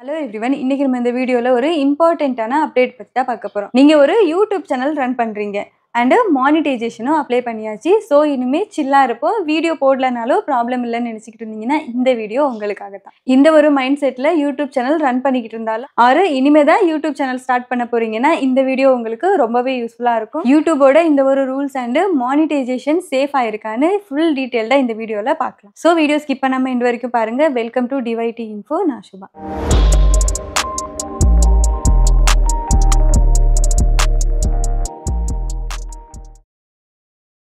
Hello everyone. இன்னைக்கு நம்ம இந்த வீடியோல ஒரு இம்பார்ட்டன்ட்டான அப்டேட் பத்தி தான் பார்க்க போறோம். நீங்க ஒரு YouTube சேனல் ரன் பண்றீங்க and மானிடைசேஷனும் அப்ளை பண்ணியாச்சு. சோ இனிமே சில்லா இருப்போம். வீடியோ போடலனாலும் ப்ராப்ளம் இல்லன்னு நினைச்சிட்டு இருந்தீங்கன்னா இந்த வீடியோ உங்களுக்காக தான். இந்த ஒரு மைண்ட் செட்ல YouTube சேனல் ரன் பண்ணிக்கிட்டு இருந்தாலும் ஆறு இனிமே தான் YouTube சேனல் ஸ்டார்ட் பண்ண போறீங்கன்னா இந்த வீடியோ உங்களுக்கு ரொம்பவே யூஸ்ஃபுல்லா இருக்கும். YouTubeோட இந்த ஒரு ரூல்ஸ் and மானிடைசேஷன் சேஃபா இருக்கான்னு ஃபுல் டீடைல்டா இந்த வீடியோல பார்க்கலாம். சோ வீடியோ ஸ்கிப் பண்ணாம இந்த வரைக்கும் பாருங்க. Welcome to DYT Info. நான் சுபா.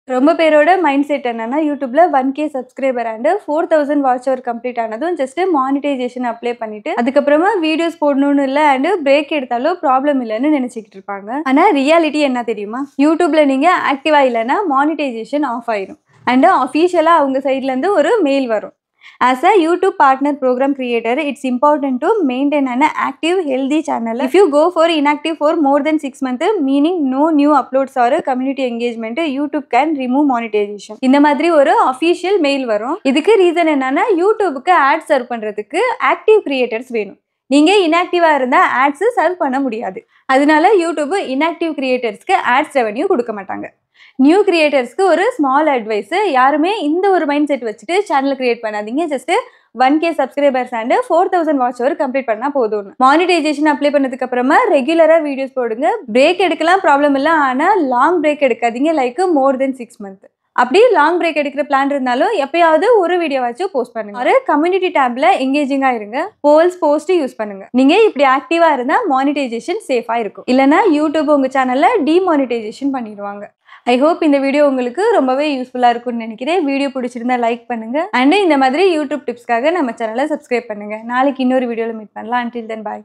ரொம்ப பேரோட மைண்ட் செட் என்னன்னா யூடியூப்ல 1K subscriber and 4000 watch hour complete ஆனதும் ஜஸ்ட் மானிடைசேஷன் அப்ளை பண்ணிட்டு அதுக்கப்புறமா வீடியோஸ் போடணும்னு இல்லை அண்ட் பிரேக் எடுத்தாலும் ப்ராப்ளம் இல்லைன்னு நினைச்சிக்கிட்டு இருப்பாங்க. ஆனா ரியாலிட்டி என்ன தெரியுமா? யூடியூப்ல நீங்க ஆக்டிவா இல்லைன்னா மானிடைசேஷன் ஆஃப் ஆயிரும் அண்ட் அஃபீஷியலா அவங்க சைட்ல இருந்து ஒரு மெயில் வரும். As a YouTube partner program creator, it's important to maintain an active, healthy channel. If you go for inactive for more than 6 months, meaning no new uploads or community engagement, YouTube can remove monetization. இந்த மாதிரி ஒரு official mail வரும். இதுக்கு reason என்னன்னா யூடியூபுக்கு add serve பண்றதுக்கு active creators வேணும். நீங்க இன்ஆக்டிவா இருந்தா ஆட்ஸ் சர்வ் பண்ண முடியாது. அதனால யூடியூப் இன்ஆக்டிவ் கிரியேட்டர்ஸ்க்கு ஆட்ஸ் ரெவன்யூ கொடுக்க மாட்டாங்க. நியூ கிரியேட்டர்ஸ்க்கு ஒரு ஸ்மால் அட்வைஸ், யாருமே இந்த ஒரு மைண்ட் செட் வச்சுட்டு சேனல் கிரியேட் பண்ணாதீங்க. Just 1K subscribers and 4000 watch hour complete பண்ணா போதும். மானிடைசேஷன் அப்ளை பண்ணதுக்கு அப்புறமா ரெகுலரா வீடியோஸ் போடுங்க. பிரேக் எடுக்கலாம் ப்ராப்ளம் இல்லை, ஆனா லாங் பிரேக் எடுக்காதீங்க. லைக் மோர் தென் 6 months. அப்படி லாங் பிரேக் எடுக்கிற பிளான் இருந்தாலும் எப்பயாவது ஒரு வீடியோவாச்சும் போஸ்ட் பண்ணுங்க. ஒரு கம்யூனிட்டி டேப்ல எங்கேஜிங்கா இருங்க. போல்ஸ் போஸ்ட் யூஸ் பண்ணுங்க. நீங்க இப்படி ஆக்டிவா இருந்தா மானிடைசேஷன் சேஃபா இருக்கும். இல்லைன்னா யூடியூப் உங்க சேனல்ல டிமானிடைசேஷன் பண்ணிடுவாங்க. ஐ ஹோப் இந்த வீடியோ உங்களுக்கு ரொம்பவே யூஸ்ஃபுல்லா இருக்கும்னு நினைக்கிறேன். வீடியோ பிடிச்சிருந்தா லைக் பண்ணுங்க அண்ட் இந்த மாதிரி யூடியூப் டிப்ஸ்க்காக நம்ம சேனலை சப்ஸ்கிரைப் பண்ணுங்க. நாளைக்கு இன்னொரு வீடியோல மீட் பண்ணலாம். until then bye.